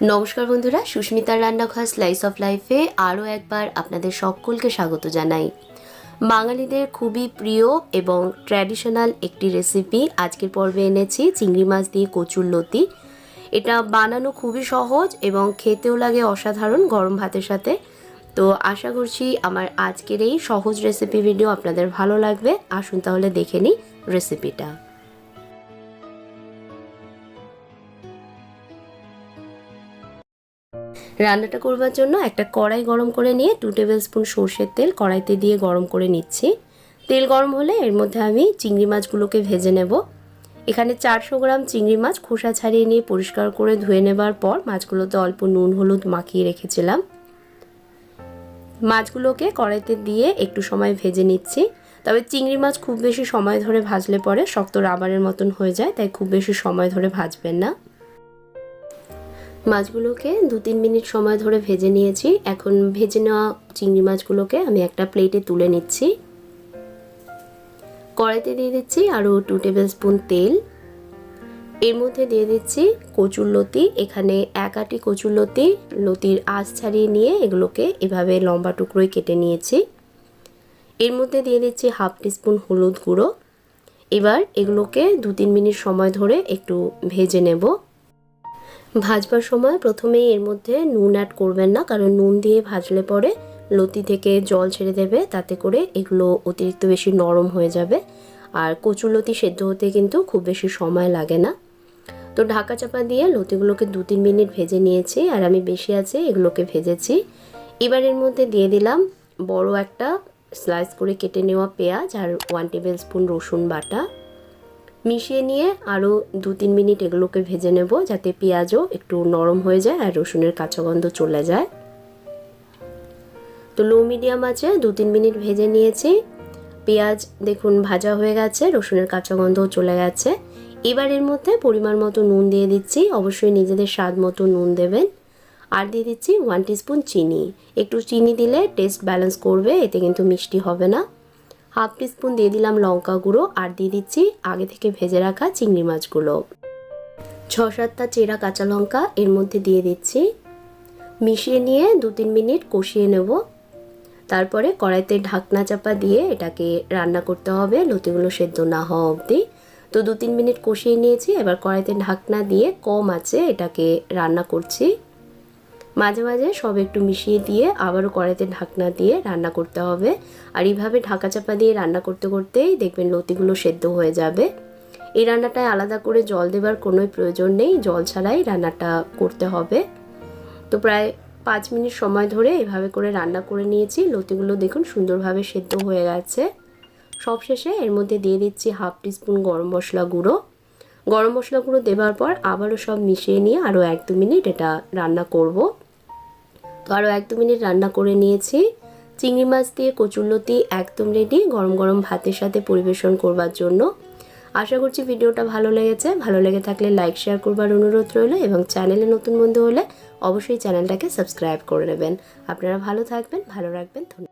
নমস্কার বন্ধুরা, সুস্মিতার রান্নাঘর স্লাইস অফ লাইফে আরও একবার আপনাদের সকলকে স্বাগত জানাই। বাঙালিদের খুবই প্রিয় এবং ট্র্যাডিশনাল একটি রেসিপি আজকের পর্বে এনেছি, চিংড়ি মাছ দিয়ে কচুর লতি। এটা বানানো খুবই সহজ এবং খেতেও লাগে অসাধারণ গরম ভাতের সাথে। তো আশা করছি আমার আজকের এই সহজ রেসিপি ভিডিও আপনাদের ভালো লাগবে। আসুন তাহলে দেখে নিই রেসিপিটা। রান্নাটা করবার জন্য একটা কড়াই গরম করে নিয়ে 2 টেবিল স্পুন সর্ষের তেল কড়াইতে দিয়ে গরম করে নিচ্ছি। তেল গরম হলে এর মধ্যে আমি চিংড়ি মাছগুলোকে ভেজে নেব। এখানে 400 গ্রাম চিংড়ি মাছ খোসা ছাড়িয়ে নিয়ে পরিষ্কার করে ধুয়ে নেবার পর মাছগুলোতে অল্প নুন হলুদ মাখিয়ে রেখেছিলাম। মাছগুলোকে কড়াইতে দিয়ে একটু সময় ভেজে নিচ্ছি। তবে চিংড়ি মাছ খুব বেশি সময় ধরে ভাজলে পরে শক্ত রাবারের মতন হয়ে যায়, তাই খুব বেশি সময় ধরে ভাজবেন না। মাছগুলোকে 2-3 মিনিট সময় ধরে ভেজে নিয়েছি। এখন ভেজে নেওয়া চিংড়ি মাছগুলোকে আমি একটা প্লেটে তুলে নিচ্ছি। কড়াইতে দিয়ে দিচ্ছি আরও 2 টেবিল স্পুন তেল। এর মধ্যে দিয়ে দিচ্ছি কচুর লতি। এখানে 1 আটি কচুর লতির আঁশ ছাড়িয়ে নিয়ে এগুলোকে এভাবে লম্বা টুকরোয় কেটে নিয়েছি। এর মধ্যে দিয়ে দিচ্ছি 1/2 টিস্পুন হলুদ গুঁড়ো। এবার এগুলোকে 2-3 মিনিট সময় ধরে একটু ভেজে নেব। ভাজবার সময় প্রথমেই এর মধ্যে নুন অ্যাড করবেন না, কারণ নুন দিয়ে ভাজলে পরে লতি থেকে জল ছেড়ে দেবে, তাতে করে এগুলো অতিরিক্ত বেশি নরম হয়ে যাবে। আর কচুর লতি সেদ্ধ হতে কিন্তু খুব বেশি সময় লাগে না। তো ঢাকা চাপা দিয়ে লতিগুলোকে 2-3 মিনিট ভেজে নিয়েছি, আর আমি বেশি আছে এগুলোকে ভেজেছি। এবার এর মধ্যে দিয়ে দিলাম বড় একটা স্লাইস করে কেটে নেওয়া পেঁয়াজ আর 1 টেবিল স্পুন রসুন বাটা। মিশিয়ে নিয়ে আরও 2-3 মিনিট এগুলোকে ভেজে নেব, যাতে পেঁয়াজও একটু নরম হয়ে যায় আর রসুনের কাঁচা গন্ধ চলে যায়। তো লো মিডিয়াম আছে 2-3 মিনিট ভেজে নিয়েছি। পেঁয়াজ দেখুন ভাজা হয়ে গেছে, রসুনের কাঁচা গন্ধও চলে গেছে। এবার এর মধ্যে পরিমাণ মতো নুন দিয়ে দিচ্ছি। অবশ্যই নিজেদের স্বাদ মতো নুন দেবেন। আর দিয়ে দিচ্ছি 1 টিস্পুন চিনি। একটু চিনি দিলে টেস্ট ব্যালেন্স করবে, এতে কিন্তু মিষ্টি হবে না। 1/2 টিস্পুন দিয়ে দিলাম লঙ্কা গুঁড়ো, আর দিয়ে দিচ্ছি আগে থেকে ভেজে রাখা চিংড়ি মাছগুলো। 6-7টা চেরা কাঁচা লঙ্কা এর মধ্যে দিয়ে দিচ্ছি। মিশিয়ে নিয়ে 2-3 মিনিট কষিয়ে নেব। তারপরে কড়াইতে ঢাকনা চাপা দিয়ে এটাকে রান্না করতে হবে লতিগুলো সেদ্ধ না হওয়া অবধি। তো 2-3 মিনিট কষিয়ে নিয়েছি। এবার কড়াইতে ঢাকনা দিয়ে কম আঁচে এটাকে রান্না করছি। মাঝে মাঝে সব একটু মিশিয়ে দিয়ে আবারও কড়াইতে ঢাকনা দিয়ে রান্না করতে হবে। আর এইভাবে ঢাকা চাপা দিয়ে রান্না করতে করতেই দেখবেন লতিগুলো সেদ্ধ হয়ে যাবে। এই রান্নাটায় আলাদা করে জল দেবার কোনো প্রয়োজন নেই, জল ছাড়াই রান্নাটা করতে হবে। তো প্রায় 5 মিনিট সময় ধরে এভাবে করে রান্না করে নিয়েছি। লতিগুলো দেখুন সুন্দরভাবে সেদ্ধ হয়ে গেছে। সবশেষে এর মধ্যে দিয়ে দিচ্ছি 1/2 টিস্পুন গরম মশলা গুঁড়ো। গরম মশলা গুঁড়ো দেওয়ার পর আবারও সব মিশিয়ে নিয়ে আরও 1-2 মিনিট এটা রান্না করব। তো আরও 1-2 মিনিট রান্না করে নিয়েছি। চিংড়ি মাছ দিয়ে কচুর লতি একদম রেডি গরম গরম ভাতের সাথে পরিবেশন করবার জন্য। আশা করছি ভিডিওটা ভালো লেগেছে। ভালো লেগে থাকলে লাইক শেয়ার করবার অনুরোধ রইল, এবং চ্যানেলে নতুন বন্ধু হলে অবশ্যই চ্যানেলটাকে সাবস্ক্রাইব করে নেবেন। আপনারা ভালো থাকবেন, ভালো রাখবেন। ধন্যবাদ।